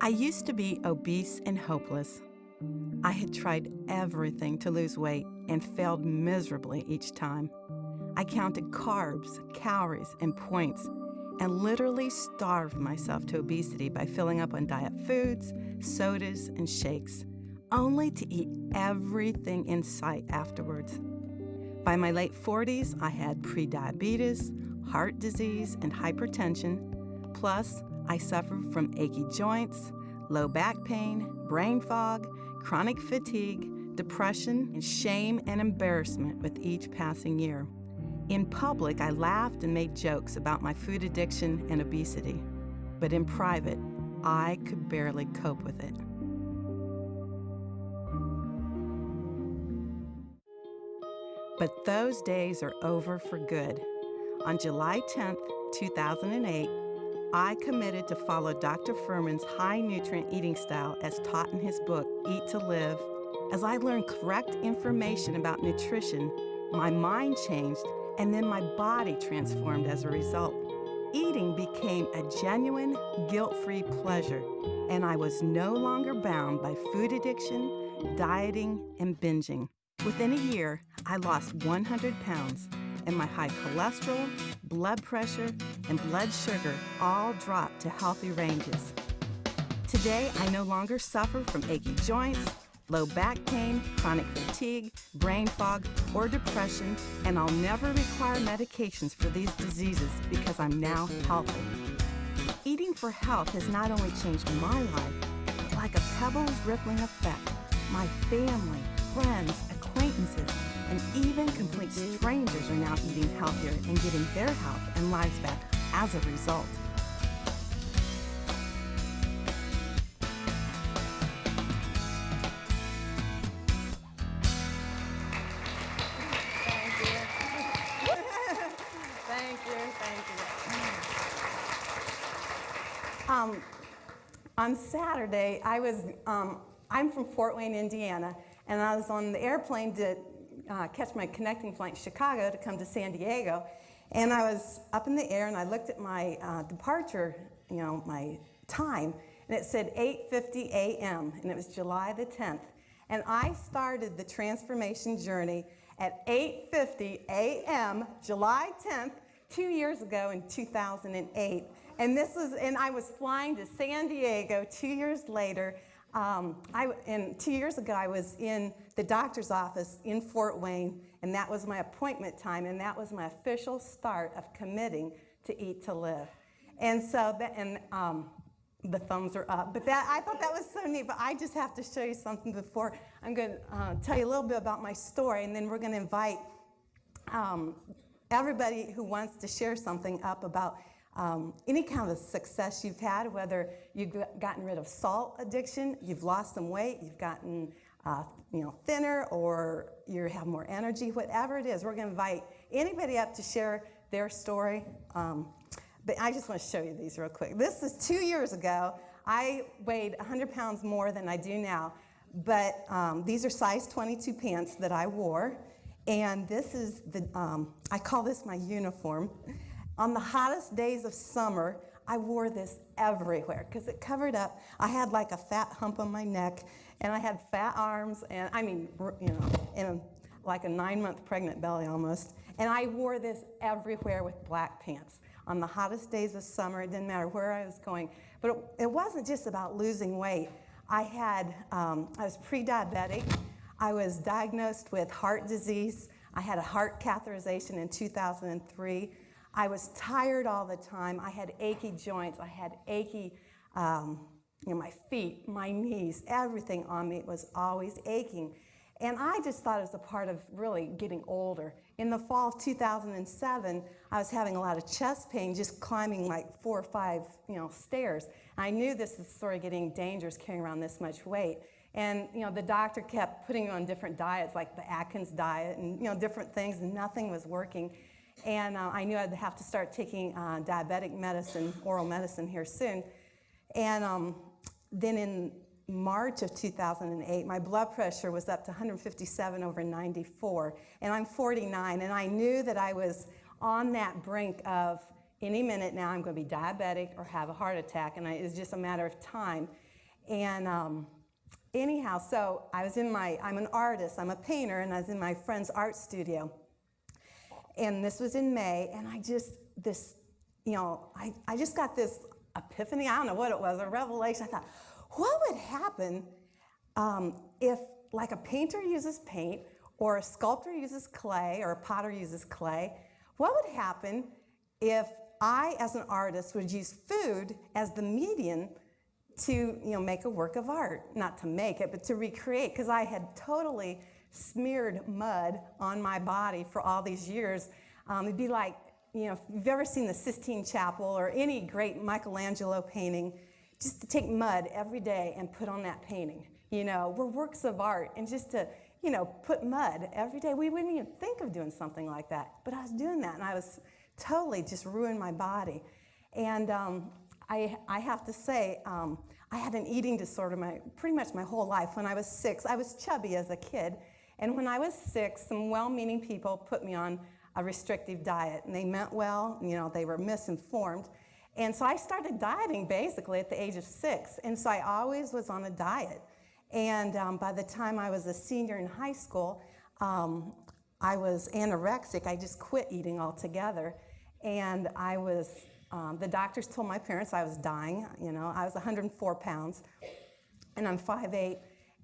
I used to be obese and hopeless. I had tried everything to lose weight and failed miserably each time. I counted carbs, calories, and points, and literally starved myself to obesity by filling up on diet foods, sodas, and shakes, only to eat everything in sight afterwards. By my late 40s, I had prediabetes, heart disease, and hypertension. Plus, I suffered from achy joints, low back pain, brain fog, chronic fatigue, depression, and shame and embarrassment with each passing year. In public, I laughed and made jokes about my food addiction and obesity. But in private, I could barely cope with it. But those days are over for good. On July 10th, 2008, I committed to follow Dr. Fuhrman's high-nutrient eating style as taught in his book, Eat to Live. As I learned correct information about nutrition, my mind changed, and then my body transformed as a result. Eating became a genuine, guilt-free pleasure, and I was no longer bound by food addiction, dieting, and binging. Within a year, I lost 100 pounds, and my high cholesterol, blood pressure, and blood sugar all dropped to healthy ranges. Today, I no longer suffer from achy joints, low back pain, chronic fatigue, brain fog, or depression, and I'll never require medications for these diseases because I'm now healthy. Eating for health has not only changed my life, but like a pebble's rippling effect, my family, friends, acquaintances, and even complete strangers are now eating healthier and getting their health and lives back as a result. Thank you. On Saturday, I'm from Fort Wayne, Indiana, and I was on the airplane to catch my connecting flight in Chicago to come to San Diego. And I was up in the air, and I looked at my departure, my time, and it said 8:50 a.m., and it was July the 10th. And I started the transformation journey at 8:50 a.m., July 10th, 2 years ago in 2008. And I was flying to San Diego 2 years later. 2 years ago, I was in the doctor's office in Fort Wayne, and that was my appointment time, and that was my official start of committing to Eat to Live. And so, the thumbs are up. But I thought that was so neat. But I just have to show you something before. I'm going to tell you a little bit about my story, and then we're going to invite everybody who wants to share something up about any kind of success you've had, whether you've gotten rid of salt addiction, you've lost some weight, you've gotten thinner, or you have more energy, whatever it is. We're going to invite anybody up to share their story. But I just want to show you these real quick. This is 2 years ago. I weighed 100 pounds more than I do now, but these are size 22 pants that I wore, and this is I call this my uniform. On the hottest days of summer, I wore this everywhere because it covered up. I had like a fat hump on my neck, and I had fat arms, and and like a 9-month pregnant belly almost. And I wore this everywhere with black pants. On the hottest days of summer, it didn't matter where I was going. But it wasn't just about losing weight. I was pre-diabetic. I was diagnosed with heart disease. I had a heart catheterization in 2003. I was tired all the time. I had achy joints. I had achy, my feet, my knees, everything on me was always aching. And I just thought it was a part of really getting older. In the fall of 2007, I was having a lot of chest pain just climbing like 4 or 5, stairs. I knew this was sort of getting dangerous carrying around this much weight. And, the doctor kept putting me on different diets, like the Atkins diet and, different things, and nothing was working. And I knew I'd have to start taking diabetic medicine, oral medicine here soon. And then in March of 2008, my blood pressure was up to 157/94, and I'm 49, and I knew that I was on that brink of any minute now I'm going to be diabetic or have a heart attack, and it was just a matter of time. And anyhow, so I'm an artist, I'm a painter, and I was in my friend's art studio. And this was in May, and I just got this epiphany, I don't know what it was, a revelation. I thought, what would happen if like a painter uses paint, or a sculptor uses clay, or a potter uses clay? What would happen if I, as an artist, would use food as the medium to make a work of art? Not to make it, but to recreate, because I had totally smeared mud on my body for all these years. It'd be like, if you've ever seen the Sistine Chapel or any great Michelangelo painting, just to take mud every day and put on that painting. We're works of art, and just to, put mud every day. We wouldn't even think of doing something like that, but I was doing that, and I was totally just ruined my body. And I have to say, I had an eating disorder pretty much my whole life. When I was 6, I was chubby as a kid, and when I was 6, some well-meaning people put me on a restrictive diet, and they meant well, they were misinformed. And so I started dieting basically at the age of 6, and so I always was on a diet. And by the time I was a senior in high school, I was anorexic. I just quit eating altogether. And I was, the doctors told my parents I was dying. I was 104 pounds, and I'm 5'8".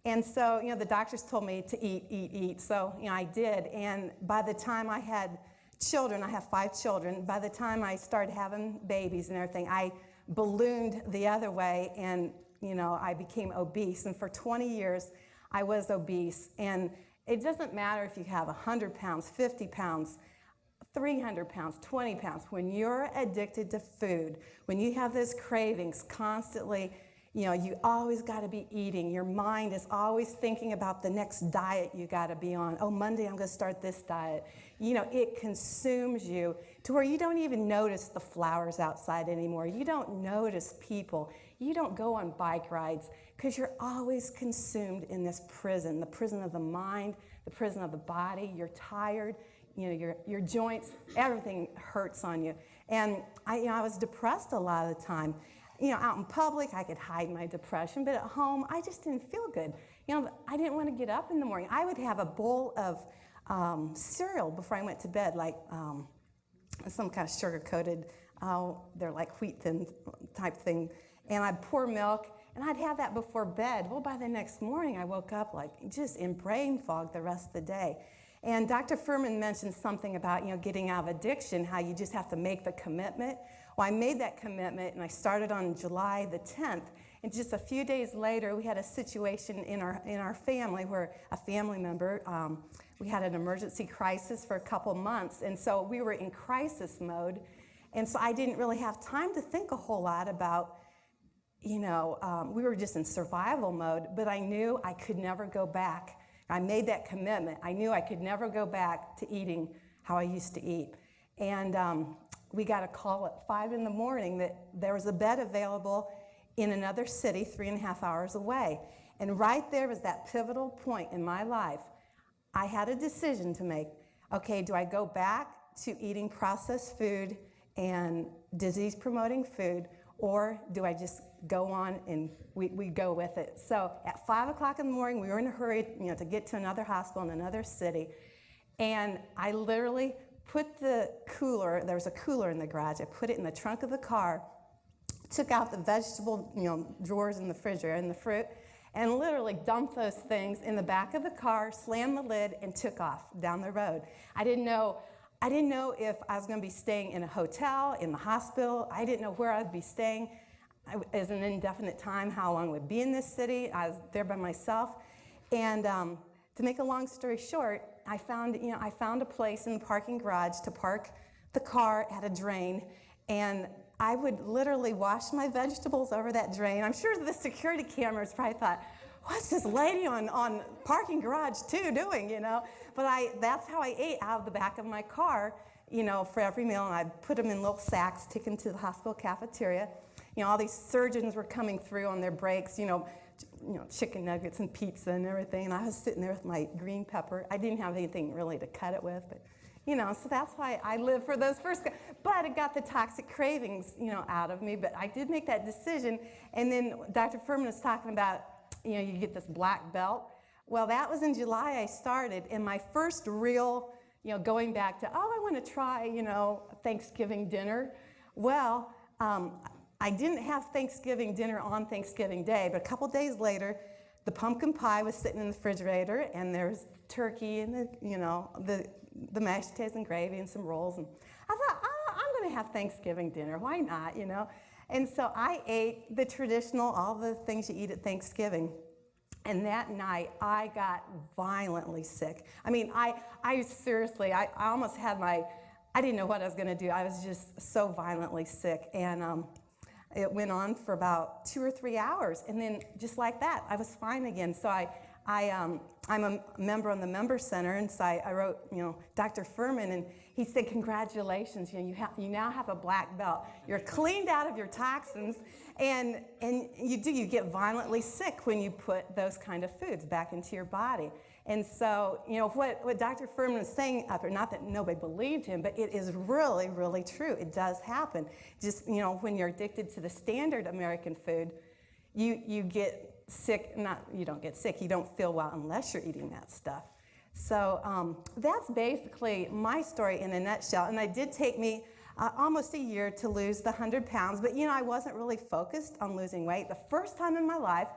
And so, the doctors told me to eat. So, I did. And by the time I had children, I have 5 children, by the time I started having babies and everything, I ballooned the other way, and, I became obese. And for 20 years, I was obese. And it doesn't matter if you have 100 pounds, 50 pounds, 300 pounds, 20 pounds. When you're addicted to food, when you have those cravings constantly, you always got to be eating. Your mind is always thinking about the next diet you got to be on. Oh, Monday I'm going to start this diet. It consumes you to where you don't even notice the flowers outside anymore. You don't notice people. You don't go on bike rides because you're always consumed in this prison, the prison of the mind, the prison of the body. You're tired. Your joints, everything hurts on you. And I was depressed a lot of the time. Out in public, I could hide my depression, but at home, I just didn't feel good. I didn't want to get up in the morning. I would have a bowl of cereal before I went to bed, like some kind of sugar-coated, they're like wheat thin type thing, and I'd pour milk, and I'd have that before bed. Well, by the next morning, I woke up like just in brain fog the rest of the day. And Dr. Fuhrman mentioned something about, getting out of addiction, how you just have to make the commitment. Well, I made that commitment, and I started on July the 10th. And just a few days later, we had a situation in our family where a family member, we had an emergency crisis for a couple months. And so we were in crisis mode. And so I didn't really have time to think a whole lot about, we were just in survival mode. But I knew I could never go back. I made that commitment. I knew I could never go back to eating how I used to eat. And we got a call at 5 in the morning that there was a bed available in another city 3.5 hours away. And right there was that pivotal point in my life. I had a decision to make. Okay, do I go back to eating processed food and disease-promoting food, or do I just go on and we go with it? So at 5 o'clock in the morning, we were in a hurry, to get to another hospital in another city. And I literally put the cooler, there was a cooler in the garage, I put it in the trunk of the car, took out the vegetable, drawers in the refrigerator and the fruit, and literally dumped those things in the back of the car, slammed the lid, and took off down the road. I didn't know if I was going to be staying in a hotel, in the hospital. I didn't know where I'd be staying as an indefinite time, how long I would be in this city. I was there by myself. And to make a long story short, I found a place in the parking garage to park the car at a drain, and I would literally wash my vegetables over that drain. I'm sure the security cameras probably thought, what's this lady on parking garage too doing, But that's how I ate, out of the back of my car, for every meal, and I'd put them in little sacks, take them to the hospital cafeteria. All these surgeons were coming through on their breaks, chicken nuggets and pizza and everything, and I was sitting there with my green pepper. I didn't have anything really to cut it with, but, So that's why I live for those first, but it got the toxic cravings, out of me. But I did make that decision. And then Dr. Fuhrman was talking about, you get this black belt. Well, that was in July I started, and my first real, going back to, I want to try, Thanksgiving dinner. Well, I didn't have Thanksgiving dinner on Thanksgiving Day, but a couple days later, the pumpkin pie was sitting in the refrigerator, and there's turkey and the mashed potatoes and gravy and some rolls. And I thought, I'm going to have Thanksgiving dinner. Why not, And so I ate the traditional, all the things you eat at Thanksgiving. And that night, I got violently sick. I mean, I seriously, I almost had I didn't know what I was going to do. I was just so violently sick. And it went on for about 2 or 3 hours. And then just like that, I was fine again. So I'm a member on the Member Center, and so I wrote, Dr. Fuhrman, and he said, congratulations, you now have a black belt. You're cleaned out of your toxins, and you get violently sick when you put those kind of foods back into your body. And so, what Dr. Fuhrman was saying up there, not that nobody believed him, but it is really, really true. It does happen. Just, when you're addicted to the standard American food, you get sick, you don't get sick, you don't feel well unless you're eating that stuff. So that's basically my story in a nutshell. And it did take me almost a year to lose the 100 pounds, but I wasn't really focused on losing weight. The first time in my life,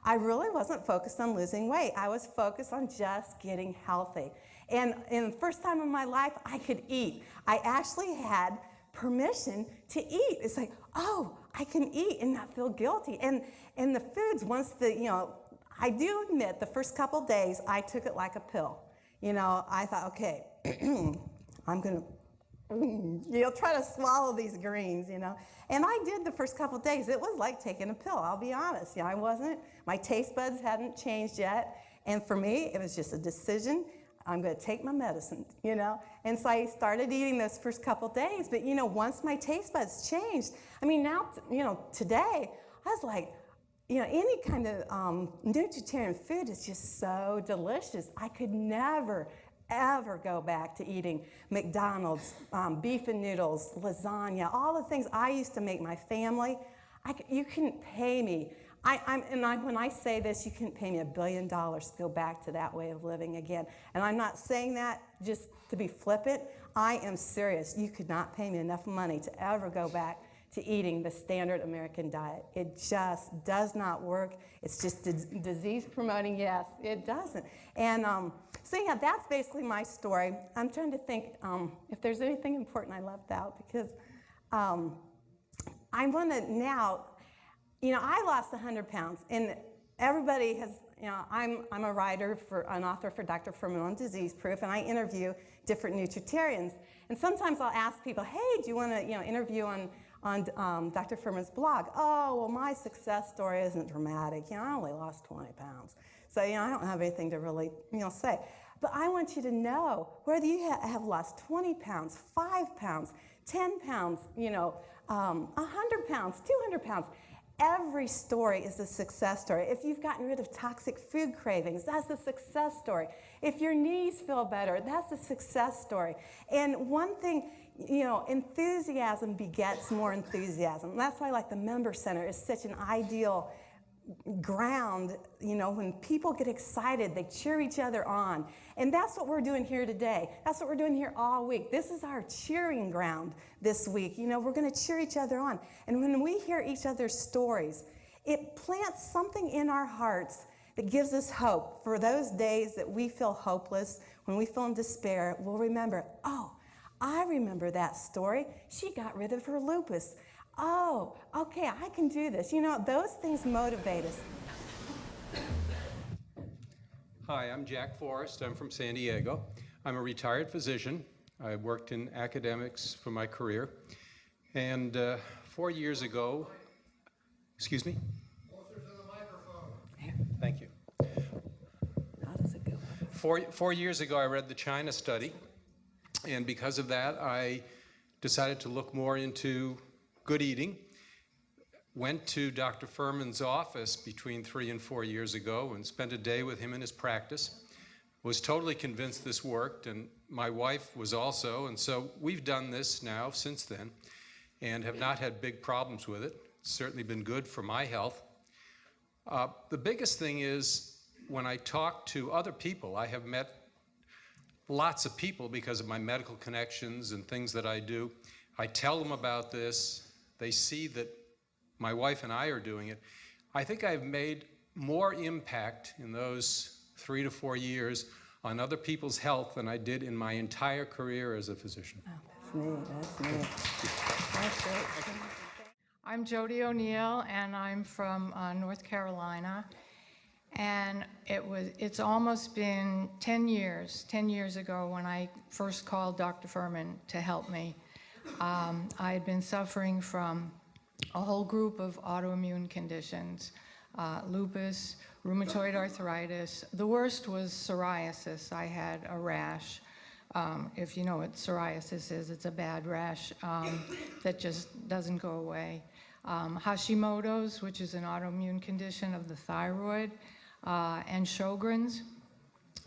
I really wasn't focused on losing weight. I was focused on just getting healthy. And in the first time in my life, I could eat. I actually had permission to eat. It's like, I can eat and not feel guilty. And the foods, I do admit the first couple days, I took it like a pill. I thought, okay, I'm going to, try to swallow these greens, And I did the first couple days. It was like taking a pill, I'll be honest. My taste buds hadn't changed yet. And for me, it was just a decision. I'm going to take my medicine, And so I started eating those first couple days. But, once my taste buds changed, now, today, I was like, any kind of nutritarian food is just so delicious. I could never, ever go back to eating McDonald's, beef and noodles, lasagna, all the things I used to make my family. You couldn't pay me. When I say this, you couldn't pay me $1 billion to go back to that way of living again. And I'm not saying that just to be flippant. I am serious. You could not pay me enough money to ever go back to eating the standard American diet. It just does not work. It's just disease promoting. Yes, it doesn't. And that's basically my story. I'm trying to think if there's anything important I left out, because I want to now, I lost 100 pounds, and everybody has, I'm a writer, an author for Dr. Fuhrman on Disease Proof, and I interview different nutritarians. And sometimes I'll ask people, hey, do you want to, interview on Dr. Fuhrman's blog? Oh, well, my success story isn't dramatic. I only lost 20 pounds. So, I don't have anything to really, say. But I want you to know, whether you have lost 20 pounds, 5 pounds, 10 pounds, 100 pounds, 200 pounds, every story is a success story. If you've gotten rid of toxic food cravings, that's a success story. If your knees feel better, that's a success story. And one thing, enthusiasm begets more enthusiasm. That's why, the Member Center is such an ideal ground. When people get excited, they cheer each other on. And that's what we're doing here today. That's what we're doing here all week. This is our cheering ground this week. We're going to cheer each other on. And when we hear each other's stories, it plants something in our hearts that gives us hope for those days that we feel hopeless, when we feel in despair. We'll remember, I remember that story. She got rid of her lupus. Oh, okay, I can do this. Those things motivate us. Hi, I'm Jack Forrest. I'm from San Diego. I'm a retired physician. I worked in academics for my career. And 4 years ago, excuse me? Closer to the microphone. Thank you. How does it go? 4 years ago, I read the China study. And because of that, I decided to look more into good eating. Went to Dr. Fuhrman's office between 3 and 4 years ago and spent a day with him in his practice. was totally convinced this worked, and my wife was also, and so we've done this now since then and have not had big problems with it. It's certainly been good for my health. The biggest thing is when I talk to other people, I have met lots of people because of my medical connections and things that I do. I tell them about this. They see that my wife and I are doing it. I think I've made more impact in those 3 to 4 years on other people's health than I did in my entire career as a physician. Oh, that's neat. That's neat. That's great. I'm Jody O'Neill, and I'm from North Carolina. And it's almost been 10 years ago when I first called Dr. Fuhrman to help me. I had been suffering from a whole group of autoimmune conditions, lupus, rheumatoid arthritis. The worst was psoriasis. I had a rash. If you know what psoriasis is, it's a bad rash that just doesn't go away. Hashimoto's, which is an autoimmune condition of the thyroid, and Sjogren's,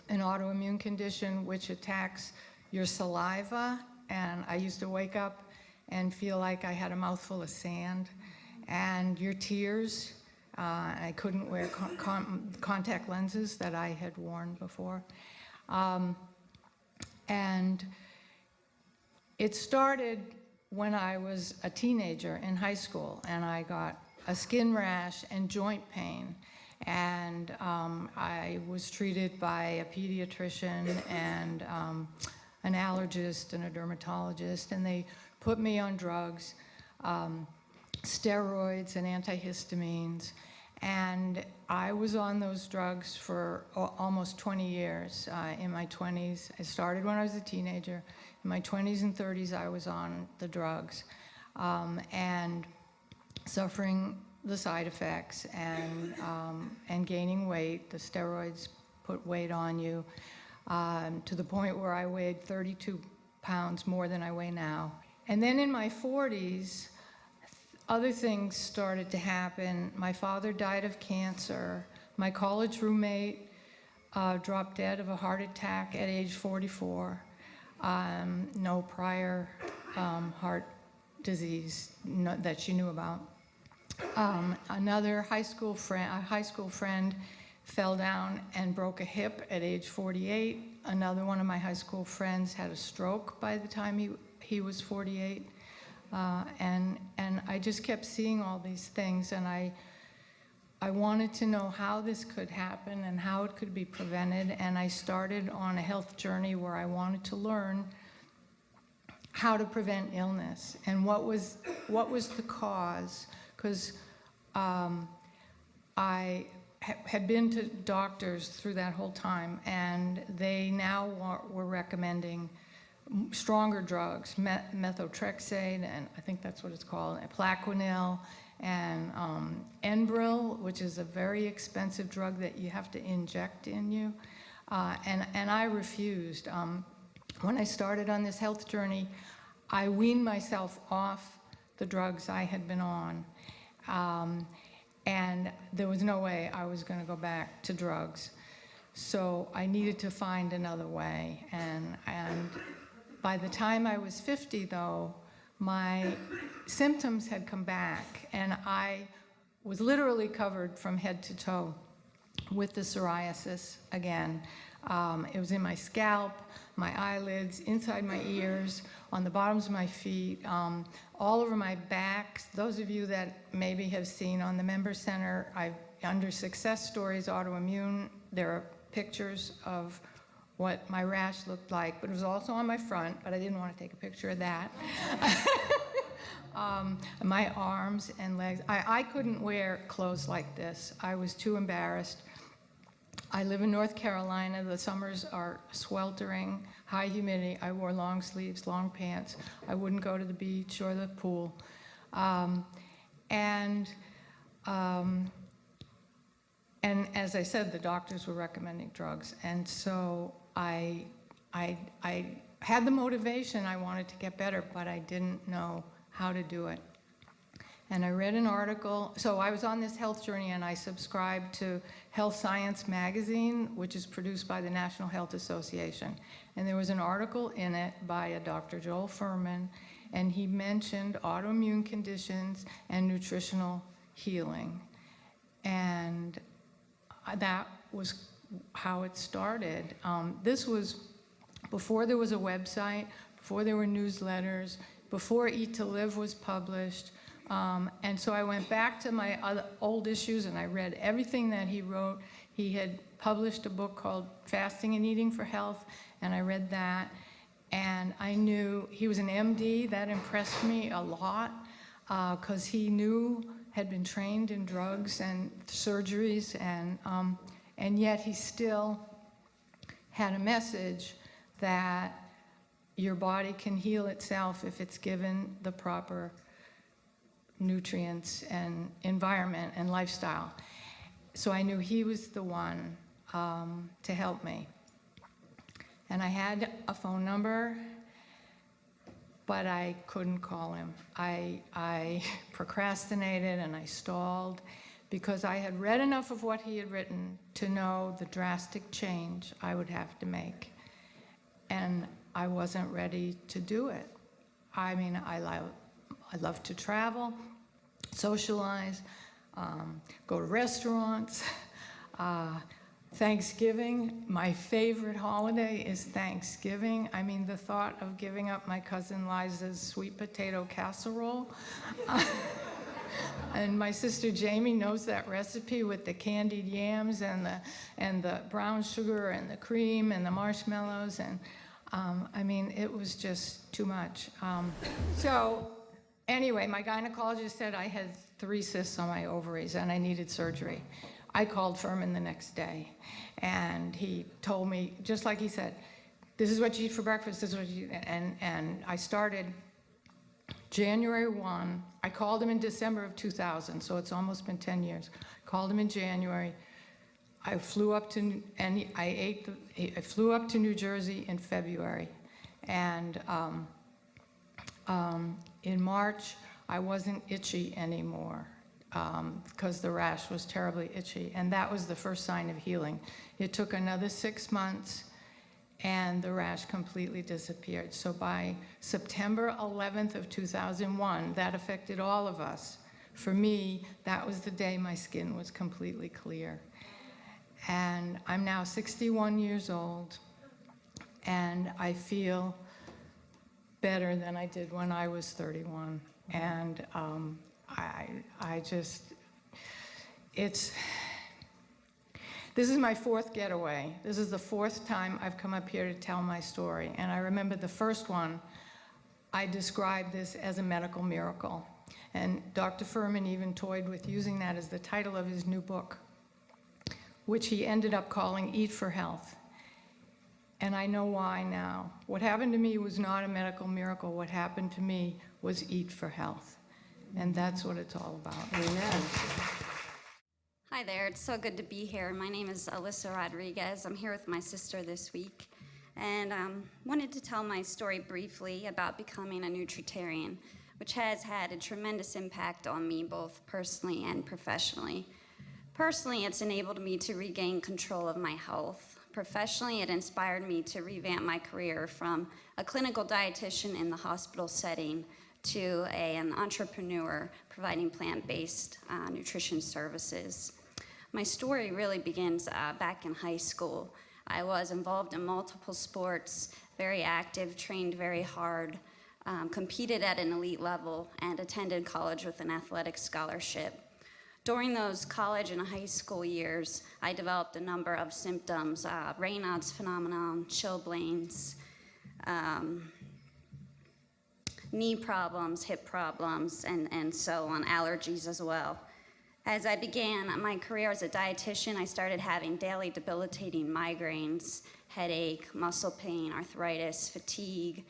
an autoimmune condition which attacks your saliva. And I used to wake up and feel like I had a mouthful of sand. And your tears. I couldn't wear contact lenses that I had worn before. And it started when I was a teenager in high school, and I got a skin rash and joint pain. And I was treated by a pediatrician and an allergist and a dermatologist, and they put me on drugs, steroids and antihistamines. And I was on those drugs for almost 20 years. In my 20s, I started when I was a teenager. In my 20s and 30s, I was on the drugs and suffering the side effects and gaining weight. The steroids put weight on you to the point where I weighed 32 pounds more than I weigh now. And then in my 40s, other things started to happen. My father died of cancer. My college roommate dropped dead of a heart attack at age 44. No prior heart disease that she knew about. Another high school friend fell down and broke a hip at age 48. Another one of my high school friends had a stroke by the time he was 48. And I just kept seeing all these things, and I wanted to know how this could happen and how it could be prevented, and I started on a health journey where I wanted to learn how to prevent illness and what was the cause, because I had been to doctors through that whole time, and they now were recommending stronger drugs, methotrexate, and I think that's what it's called, Plaquenil, and Enbrel, which is a very expensive drug that you have to inject in you, and I refused. When I started on this health journey, I weaned myself off the drugs I had been on, and there was no way I was going to go back to drugs. So I needed to find another way, and by the time I was 50, though, my symptoms had come back, and I was literally covered from head to toe with the psoriasis again. It was in my scalp, my eyelids, inside my ears, on the bottoms of my feet, all over my back. Those of you that maybe have seen on the Member Center, under Success Stories Autoimmune, there are pictures of what my rash looked like, but it was also on my front, but I didn't want to take a picture of that. My arms and legs. I couldn't wear clothes like this. I was too embarrassed. I live in North Carolina. The summers are sweltering, high humidity. I wore long sleeves, long pants. I wouldn't go to the beach or the pool. And as I said, the doctors were recommending drugs. And so I had the motivation. I wanted to get better, but I didn't know how to do it. And I read an article, so I was on this health journey and I subscribed to Health Science magazine, which is produced by the National Health Association. And there was an article in it by a Dr. Joel Fuhrman, and he mentioned autoimmune conditions and nutritional healing. And that was how it started. This was before there was a website, before there were newsletters, before Eat to Live was published. And so I went back to my old issues and I read everything that he wrote. He had published a book called Fasting and Eating for Health, and I read that. And I knew he was an MD. That impressed me a lot because he had been trained in drugs and surgeries, and yet he still had a message that your body can heal itself if it's given the proper nutrients and environment and lifestyle. So I knew he was the one to help me. And I had a phone number, but I couldn't call him. I procrastinated and I stalled because I had read enough of what he had written to know the drastic change I would have to make. And I wasn't ready to do it. I mean, I love to travel, socialize, go to restaurants. Thanksgiving, my favorite holiday is Thanksgiving. I mean, the thought of giving up my cousin Liza's sweet potato casserole. And my sister Jamie knows that recipe with the candied yams and the brown sugar and the cream and the marshmallows. And I mean, it was just too much. So anyway, my gynecologist said I had 3 cysts on my ovaries and I needed surgery. I called Fuhrman the next day, and he told me, just like he said, this is what you eat for breakfast, this is what you eat. And I started January 1. I called him in December of 2000, so it's almost been 10 years. Called him in January. I flew up to, and I flew up to New Jersey in February. And in March, I wasn't itchy anymore. Because the rash was terribly itchy, and that was the first sign of healing. It took another 6 months, and the rash completely disappeared. So by September 11th of 2001, that affected all of us. For me, that was the day my skin was completely clear. And I'm now 61 years old, and I feel better than I did when I was 31. And this is my 4th getaway. This is the 4th time I've come up here to tell my story. And I remember the first one, I described this as a medical miracle. And Dr. Fuhrman even toyed with using that as the title of his new book, which he ended up calling Eat for Health. And I know why now. What happened to me was not a medical miracle. What happened to me was Eat for Health. And that's what it's all about. Amen. Hi there, it's so good to be here. My name is Alyssa Rodriguez. I'm here with my sister this week, and wanted to tell my story briefly about becoming a nutritarian, which has had a tremendous impact on me both personally and professionally. Personally, it's enabled me to regain control of my health. Professionally, it inspired me to revamp my career from a clinical dietitian in the hospital setting to an entrepreneur providing plant-based nutrition services. My story really begins back in high school. I was involved in multiple sports, very active, trained very hard, competed at an elite level, and attended college with an athletic scholarship. During those college and high school years, I developed a number of symptoms, Raynaud's phenomenon, chilblains, knee problems, hip problems, and so on, allergies as well. As I began my career as a dietitian, I started having daily debilitating migraines, headache, muscle pain, arthritis, fatigue,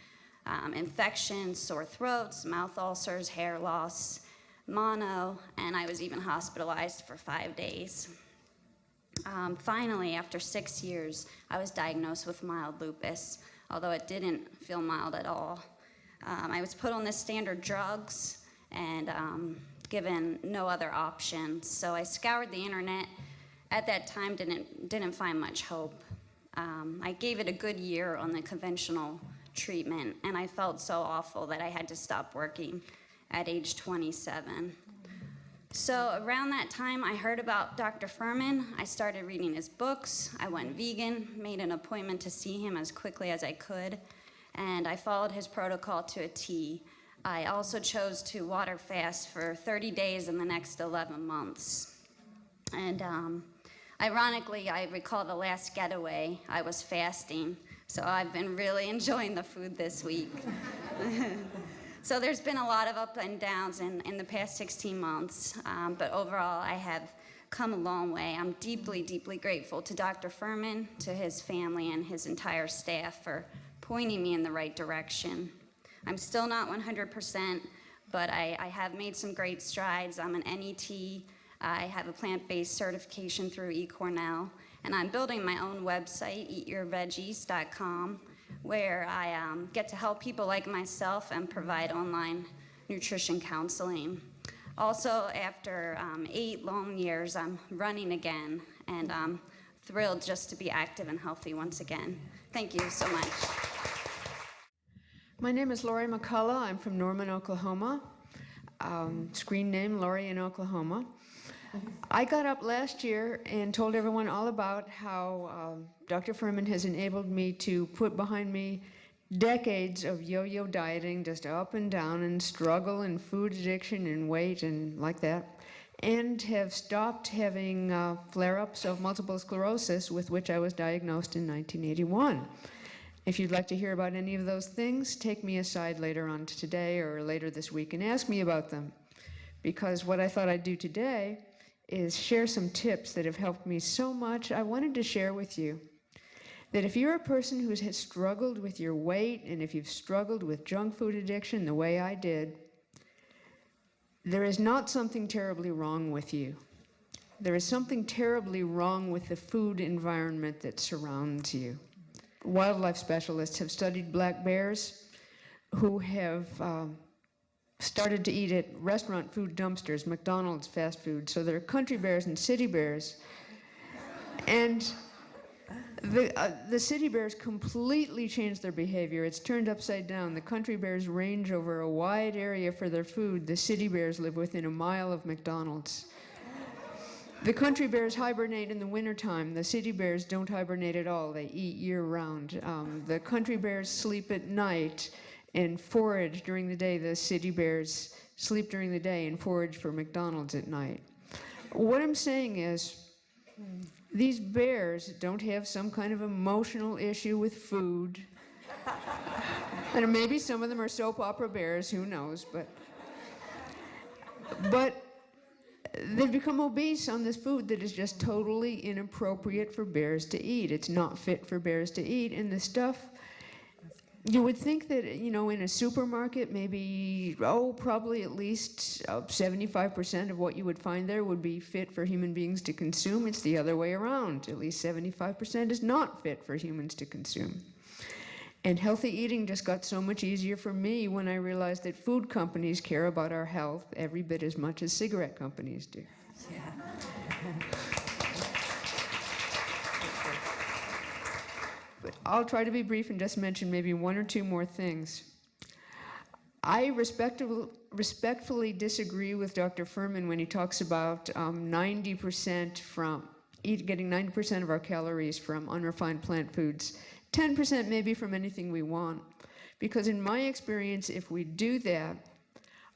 infections, sore throats, mouth ulcers, hair loss, mono, and I was even hospitalized for 5 days. Finally, after 6 years, I was diagnosed with mild lupus, although it didn't feel mild at all. I was put on the standard drugs, and given no other options. So I scoured the internet. At that time, didn't find much hope. I gave it a good year on the conventional treatment, and I felt so awful that I had to stop working at age 27. So around that time, I heard about Dr. Fuhrman. I started reading his books. I went vegan, made an appointment to see him as quickly as I could, and I followed his protocol to a T. I also chose to water fast for 30 days in the next 11 months. And ironically, I recall the last getaway, I was fasting, so I've been really enjoying the food this week. So there's been a lot of ups and downs in the past 16 months, but overall I have come a long way. I'm deeply, deeply grateful to Dr. Fuhrman, to his family, and his entire staff for pointing me in the right direction. I'm still not 100%, but I have made some great strides. I'm an NET. I have a plant-based certification through eCornell, and I'm building my own website, eatyourveggies.com, where I get to help people like myself and provide online nutrition counseling. Also, after 8 long years, I'm running again, and I'm thrilled just to be active and healthy once again. Thank you so much. My name is Lori McCullough. I'm from Norman, Oklahoma. Screen name, Lori in Oklahoma. I got up last year and told everyone all about how Dr. Fuhrman has enabled me to put behind me decades of yo-yo dieting, just up and down, and struggle and food addiction and weight and like that, and have stopped having flare-ups of multiple sclerosis, with which I was diagnosed in 1981. If you'd like to hear about any of those things, take me aside later on today or later this week and ask me about them. Because what I thought I'd do today is share some tips that have helped me so much. I wanted to share with you that if you're a person who has struggled with your weight, and if you've struggled with junk food addiction the way I did, there is not something terribly wrong with you. There is something terribly wrong with the food environment that surrounds you. Wildlife specialists have studied black bears who have started to eat at restaurant food dumpsters, McDonald's fast food. So there are country bears and city bears. And the city bears completely changed their behavior. It's turned upside down. The country bears range over a wide area for their food. The city bears live within a mile of McDonald's. The country bears hibernate in the wintertime. The city bears don't hibernate at all. They eat year-round. The country bears sleep at night and forage during the day. The city bears sleep during the day and forage for McDonald's at night. What I'm saying is, these bears don't have some kind of emotional issue with food. And maybe some of them are soap opera bears, who knows, but they've become obese on this food that is just totally inappropriate for bears to eat. It's not fit for bears to eat. And the stuff, you would think that, in a supermarket, maybe, probably at least 75% of what you would find there would be fit for human beings to consume. It's the other way around. At least 75% is not fit for humans to consume. And healthy eating just got so much easier for me when I realized that food companies care about our health every bit as much as cigarette companies do. Yeah. But I'll try to be brief and just mention maybe one or two more things. I respectfully disagree with Dr. Fuhrman when he talks about 90% from getting 90% of our calories from unrefined plant foods. 10% maybe from anything we want. Because in my experience, if we do that,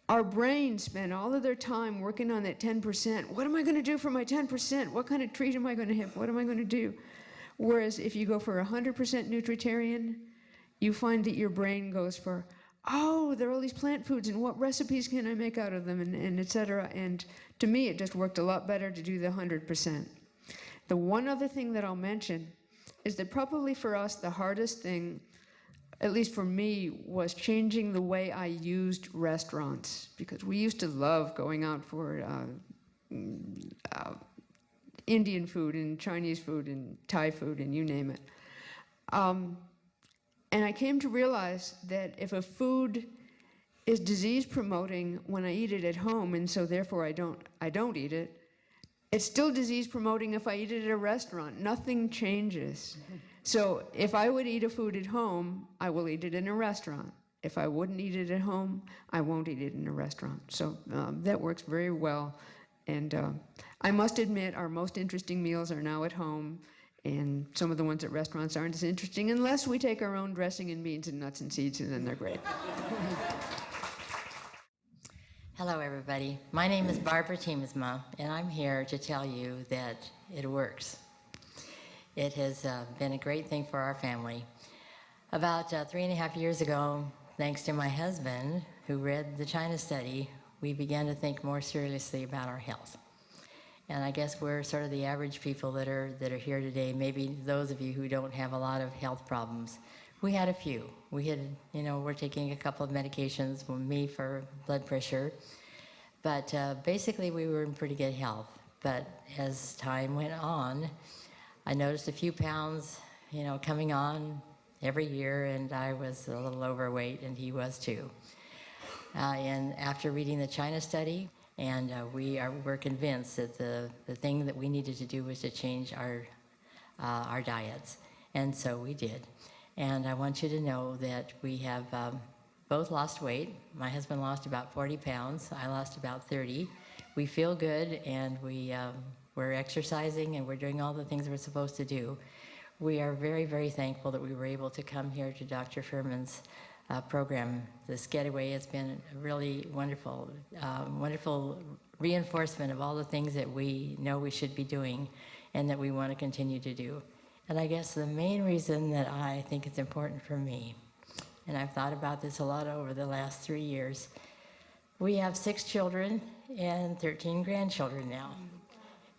our brains spend all of their time working on that 10%. What am I going to do for my 10%? What kind of treat am I going to have? What am I going to do? Whereas if you go for 100% nutritarian, you find that your brain goes for, there are all these plant foods, and what recipes can I make out of them, and et cetera. And to me, it just worked a lot better to do the 100%. The one other thing that I'll mention is that probably for us, the hardest thing, at least for me, was changing the way I used restaurants. Because we used to love going out for Indian food and Chinese food and Thai food and you name it. And I came to realize that if a food is disease promoting when I eat it at home, and so therefore I don't eat it. It's still disease promoting if I eat it at a restaurant. Nothing changes. So if I would eat a food at home, I will eat it in a restaurant. If I wouldn't eat it at home, I won't eat it in a restaurant. So that works very well. And I must admit, our most interesting meals are now at home, and some of the ones at restaurants aren't as interesting unless we take our own dressing and beans and nuts and seeds, and then they're great. Hello, everybody. My name is Barbara Teemsma, and I'm here to tell you that it works. It has been a great thing for our family. About 3.5 years ago, thanks to my husband, who read the China study, we began to think more seriously about our health. And I guess we're sort of the average people that are here today. Maybe those of you who don't have a lot of health problems. We had a few. We had, we're taking a couple of medications, me for blood pressure. But basically, we were in pretty good health. But as time went on, I noticed a few pounds, coming on every year, and I was a little overweight, and he was too. And after reading the China study, and we're convinced that the thing that we needed to do was to change our diets. And so we did. And I want you to know that we have both lost weight. My husband lost about 40 pounds. I lost about 30. We feel good, and we're exercising, and we're doing all the things we're supposed to do. We are very, very thankful that we were able to come here to Dr. Fuhrman's program. This getaway has been a really wonderful, wonderful reinforcement of all the things that we know we should be doing and that we want to continue to do. And I guess the main reason that I think it's important for me, and I've thought about this a lot over the last 3 years, we have 6 children and 13 grandchildren now.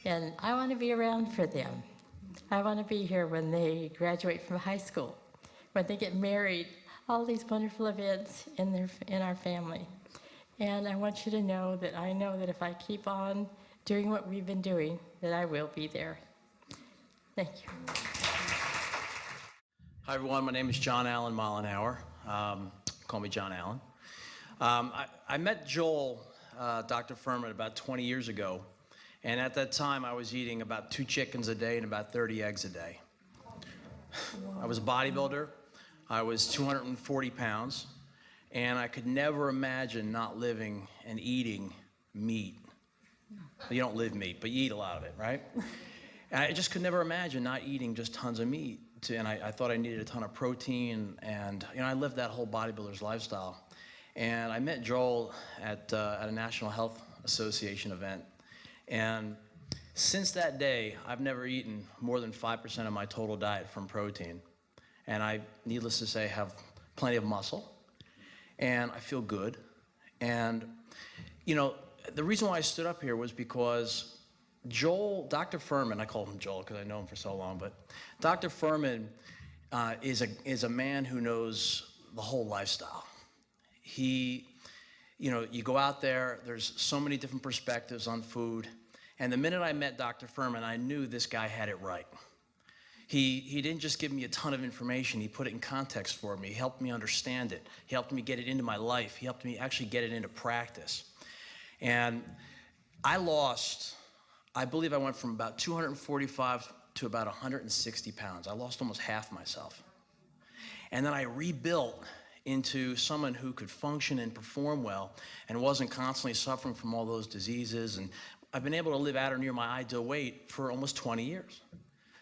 And I want to be around for them. I want to be here when they graduate from high school, when they get married, all these wonderful events in our family. And I want you to know that I know that if I keep on doing what we've been doing, that I will be there. Thank you. Hi, everyone. My name is John Allen Mollenhauer. Call me John Allen. I met Joel, Dr. Fuhrman, about 20 years ago. And at that time, I was eating about 2 chickens a day and about 30 eggs a day. I was a bodybuilder. I was 240 pounds. And I could never imagine not living and eating meat. You don't live meat, but you eat a lot of it, right? And I just could never imagine not eating just tons of meat. And I thought I needed a ton of protein, and I lived that whole bodybuilder's lifestyle. And I met Joel at a National Health Association event. And since that day, I've never eaten more than 5% of my total diet from protein. And I, needless to say, have plenty of muscle. And I feel good. And, the reason why I stood up here was because Joel, Dr. Fuhrman, I call him Joel because I know him for so long, but Dr. Fuhrman is a man who knows the whole lifestyle. He, you go out there, there's so many different perspectives on food, and the minute I met Dr. Fuhrman, I knew this guy had it right. He didn't just give me a ton of information, he put it in context for me, he helped me understand it, he helped me get it into my life, he helped me actually get it into practice. And I believe I went from about 245 to about 160 pounds. I lost almost half myself. And then I rebuilt into someone who could function and perform well and wasn't constantly suffering from all those diseases. And I've been able to live at or near my ideal weight for almost 20 years.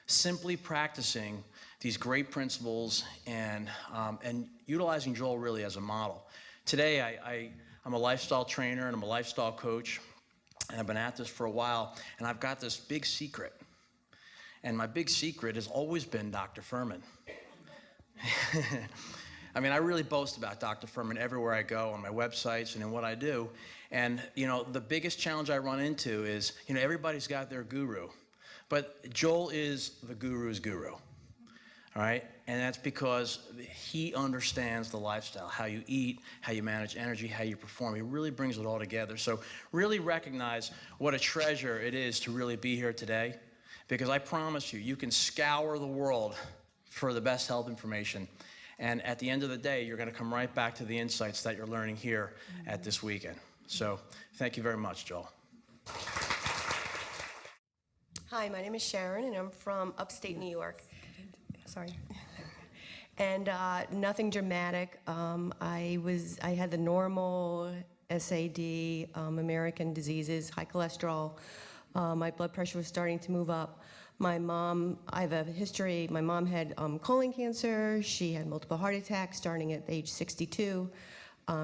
Simply practicing these great principles and utilizing Joel really as a model. Today, I'm a lifestyle trainer and I'm a lifestyle coach. And I've been at this for a while, and I've got this big secret. And my big secret has always been Dr. Fuhrman. I mean, I really boast about Dr. Fuhrman everywhere I go, on my websites and in what I do. And, the biggest challenge I run into is, everybody's got their guru. But Joel is the guru's guru, all right? And that's because he understands the lifestyle, how you eat, how you manage energy, how you perform. He really brings it all together. So really recognize what a treasure it is to really be here today, because I promise you, you can scour the world for the best health information, And at the end of the day, you're going to come right back to the insights that you're learning here at this weekend. So thank you very much, Joel. Hi, my name is Sharon, and I'm from upstate New York. Sorry. And nothing dramatic. I had the normal SAD, American diseases, high cholesterol. My blood pressure was starting to move up. I have a history. My mom had colon cancer. She had multiple heart attacks starting at age 62.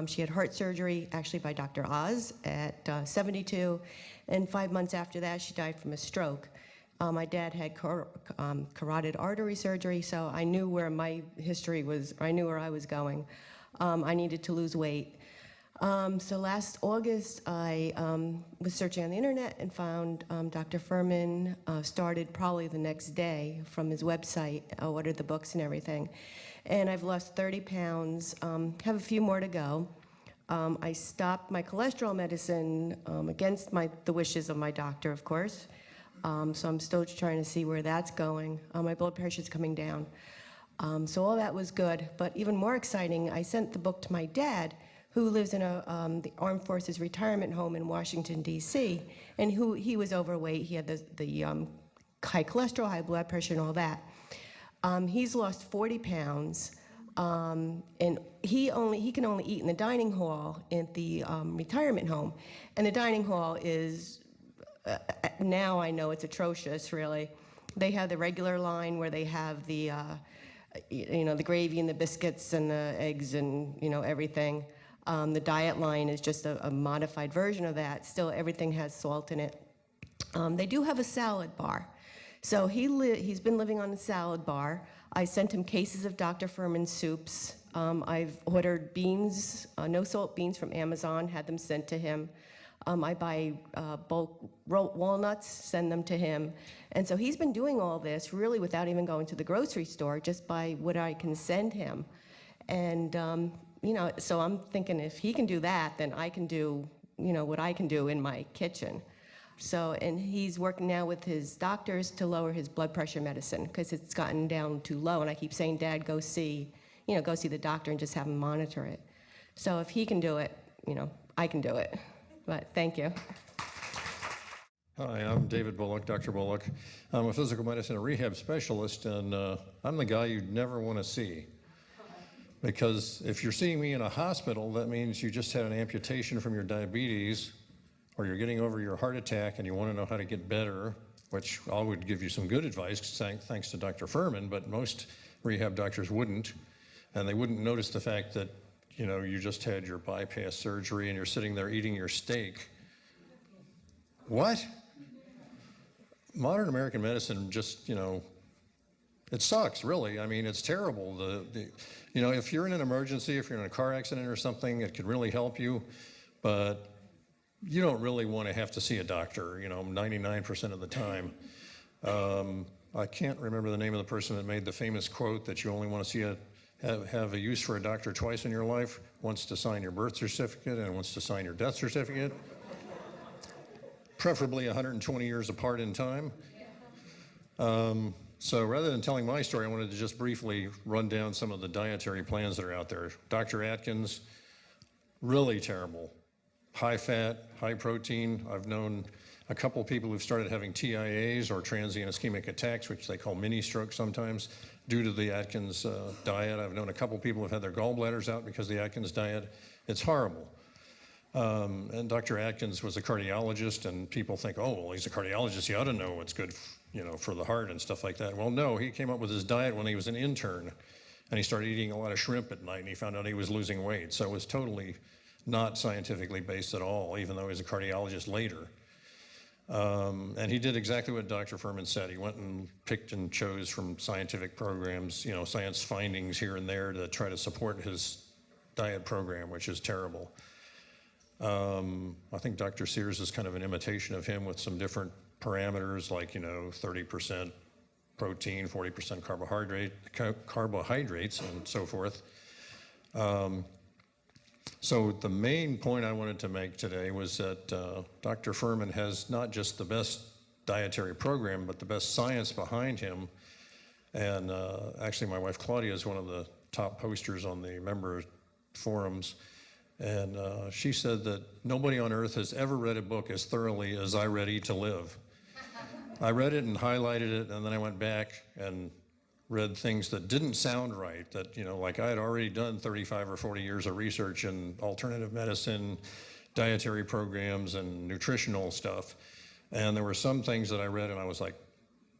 She had heart surgery, actually by Dr. Oz, at 72. And 5 months after that, she died from a stroke. My dad had carotid artery surgery, so I knew where my history was, I knew where I was going. I needed to lose weight. So last August, I was searching on the internet and found Dr. Fuhrman, started probably the next day from his website, ordered the books and everything. And I've lost 30 pounds, have a few more to go. I stopped my cholesterol medicine against the wishes of my doctor, of course. So I'm still trying to see where that's going. My blood pressure's coming down. So all that was good. But even more exciting, I sent the book to my dad, who lives in the Armed Forces retirement home in Washington, D.C., and he was overweight. He had the high cholesterol, high blood pressure, and all that. He's lost 40 pounds, and he can only eat in the dining hall at the retirement home. And the dining hall is, now I know it's atrocious, really. They have the regular line where they have the, the gravy and the biscuits and the eggs and, everything. The diet line is just a modified version of that. Still, everything has salt in it. They do have a salad bar. So he's been living on the salad bar. I sent him cases of Dr. Fuhrman soups. I've ordered beans, no salt beans from Amazon, had them sent to him. I buy bulk walnuts, send them to him. And so he's been doing all this really without even going to the grocery store, just by what I can send him. And, so I'm thinking if he can do that, then I can do, what I can do in my kitchen. So, and he's working now with his doctors to lower his blood pressure medicine because it's gotten down too low. And I keep saying, Dad, go see the doctor and just have him monitor it. So if he can do it, I can do it. But thank you. Hi, I'm David Bullock, Dr. Bullock. I'm a physical medicine and rehab specialist, and I'm the guy you'd never want to see. Because if you're seeing me in a hospital, that means you just had an amputation from your diabetes, or you're getting over your heart attack and you want to know how to get better, which I would give you some good advice, thanks to Dr. Fuhrman, but most rehab doctors wouldn't. And they wouldn't notice the fact that you just had your bypass surgery and you're sitting there eating your steak. What? Modern American medicine just, it sucks, really. I mean, it's terrible. If you're in an emergency, if you're in a car accident or something, it could really help you, but you don't really want to have to see a doctor, 99% of the time. I can't remember the name of the person that made the famous quote that you only want to have a use for a doctor twice in your life, once to sign your birth certificate and once to sign your death certificate, preferably 120 years apart in time. So rather than telling my story, I wanted to just briefly run down some of the dietary plans that are out there. Dr. Atkins, really terrible. High fat, high protein. I've known a couple people who've started having TIAs or transient ischemic attacks, which they call mini strokes sometimes, due to the Atkins diet. I've known a couple people who've had their gallbladders out because of the Atkins diet. It's horrible. And Dr. Atkins was a cardiologist, and people think, oh, well, he's a cardiologist. He ought to know what's good, for the heart and stuff like that. Well, no, he came up with his diet when he was an intern, and he started eating a lot of shrimp at night, and he found out he was losing weight. So it was totally not scientifically based at all, even though he was a cardiologist later. And he did exactly what Dr. Fuhrman said. He went and picked and chose from scientific programs, science findings here and there to try to support his diet program, which is terrible. I think Dr. Sears is kind of an imitation of him with some different parameters, like 30% protein, 40% carbohydrates, and so forth. So the main point I wanted to make today was that Dr. Fuhrman has not just the best dietary program, but the best science behind him. And actually, my wife Claudia is one of the top posters on the member forums. And she said that nobody on earth has ever read a book as thoroughly as I read Eat to Live. I read it and highlighted it, and then I went back and read things that didn't sound right, that, like I had already done 35 or 40 years of research in alternative medicine, dietary programs, and nutritional stuff. And there were some things that I read and I was like,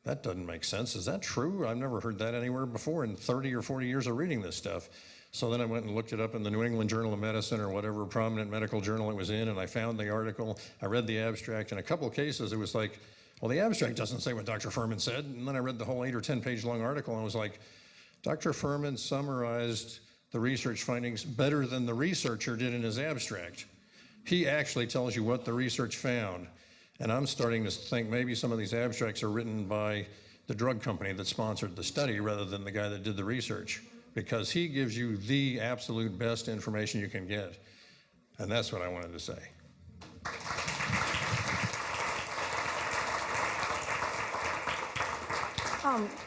that doesn't make sense. Is that true? I've never heard that anywhere before in 30 or 40 years of reading this stuff. So then I went and looked it up in the New England Journal of Medicine or whatever prominent medical journal it was in, and I found the article. I read the abstract. In a couple of cases, it was like, well, the abstract doesn't say what Dr. Fuhrman said. And then I read the whole 8 or 10 page long article and I was like, Dr. Fuhrman summarized the research findings better than the researcher did in his abstract. He actually tells you what the research found. And I'm starting to think maybe some of these abstracts are written by the drug company that sponsored the study rather than the guy that did the research, because he gives you the absolute best information you can get. And that's what I wanted to say.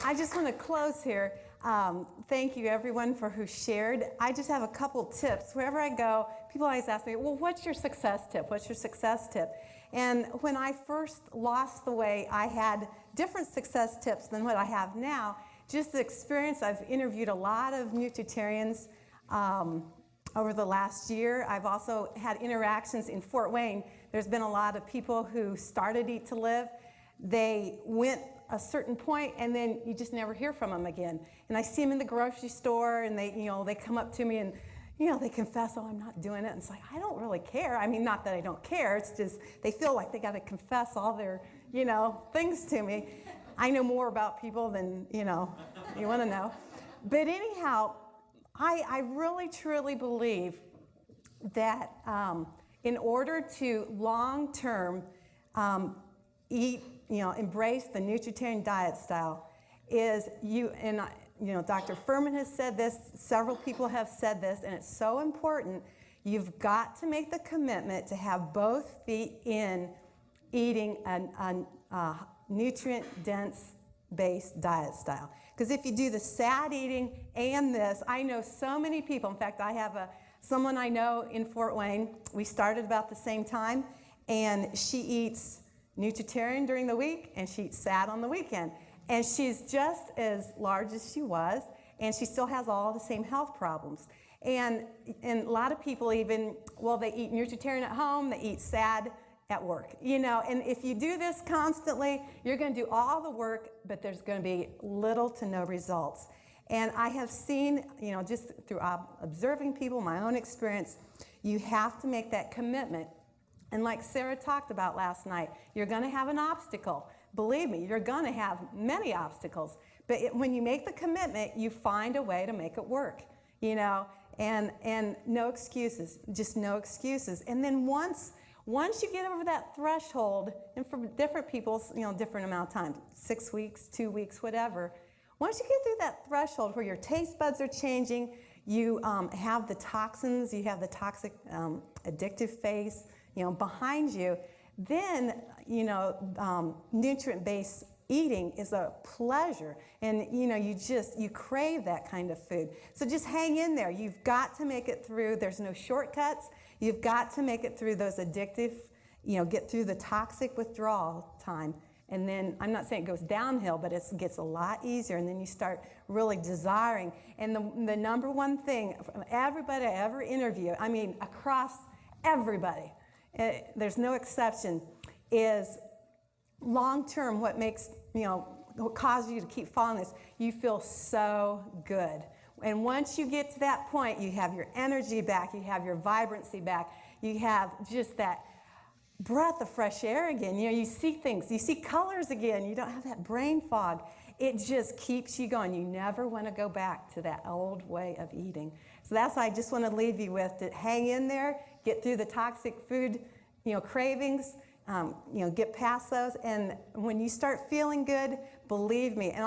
I just want to close here. Thank you, everyone, for who shared. I just have a couple tips. Wherever I go, people always ask me, well, what's your success tip? What's your success tip? And when I first lost the weight, I had different success tips than what I have now. Just the experience, I've interviewed a lot of nutritarians over the last year. I've also had interactions in Fort Wayne. There's been a lot of people who started Eat to Live. They went a certain point and then you just never hear from them again. And I see them in the grocery store and they come up to me and they confess, oh, I'm not doing it. And it's like, I don't really care. I mean, not that I don't care. It's just they feel like they got to confess all their, things to me. I know more about people than, you want to know. But anyhow, I really, truly believe that in order to long-term eat, embrace the nutritarian diet style is Dr. Fuhrman has said this, several people have said this, and it's so important. You've got to make the commitment to have both feet in eating a nutrient-dense based diet style. Because if you do the sad eating and this, I know so many people. In fact, I have someone I know in Fort Wayne. We started about the same time, and she eats nutritarian during the week, and she eats sad on the weekend. And she's just as large as she was, and she still has all the same health problems. And a lot of people even, they eat nutritarian at home, they eat sad at work, and if you do this constantly, you're going to do all the work, but there's going to be little to no results. And I have seen, just through observing people, my own experience, you have to make that commitment. And like Sarah talked about last night, you're going to have an obstacle. Believe me, you're going to have many obstacles. But when you make the commitment, you find a way to make it work, and no excuses, just no excuses. And then once you get over that threshold, and for different people, different amount of time, 6 weeks, 2 weeks, whatever, once you get through that threshold where your taste buds are changing, you have the toxins, you have the toxic addictive phase, behind you, then, nutrient-based eating is a pleasure. And, you crave that kind of food. So just hang in there. You've got to make it through. There's no shortcuts. You've got to make it through those addictive, get through the toxic withdrawal time. And then, I'm not saying it goes downhill, but it gets a lot easier. And then you start really desiring. And the number one thing from everybody I ever interview, across everybody, there's no exception, is long-term what makes, what causes you to keep following this, you feel so good. And once you get to that point, you have your energy back, you have your vibrancy back, you have just that breath of fresh air again. You see things, you see colors again, you don't have that brain fog. It just keeps you going. You never want to go back to that old way of eating. So that's what I just want to leave you with, to hang in there, get through the toxic food, cravings, get past those. And when you start feeling good, believe me, and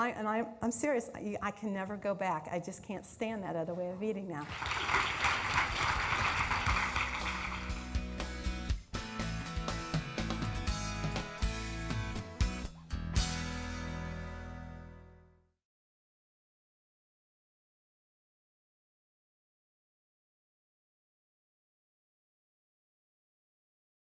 I'm serious, I can never go back. I just can't stand that other way of eating now.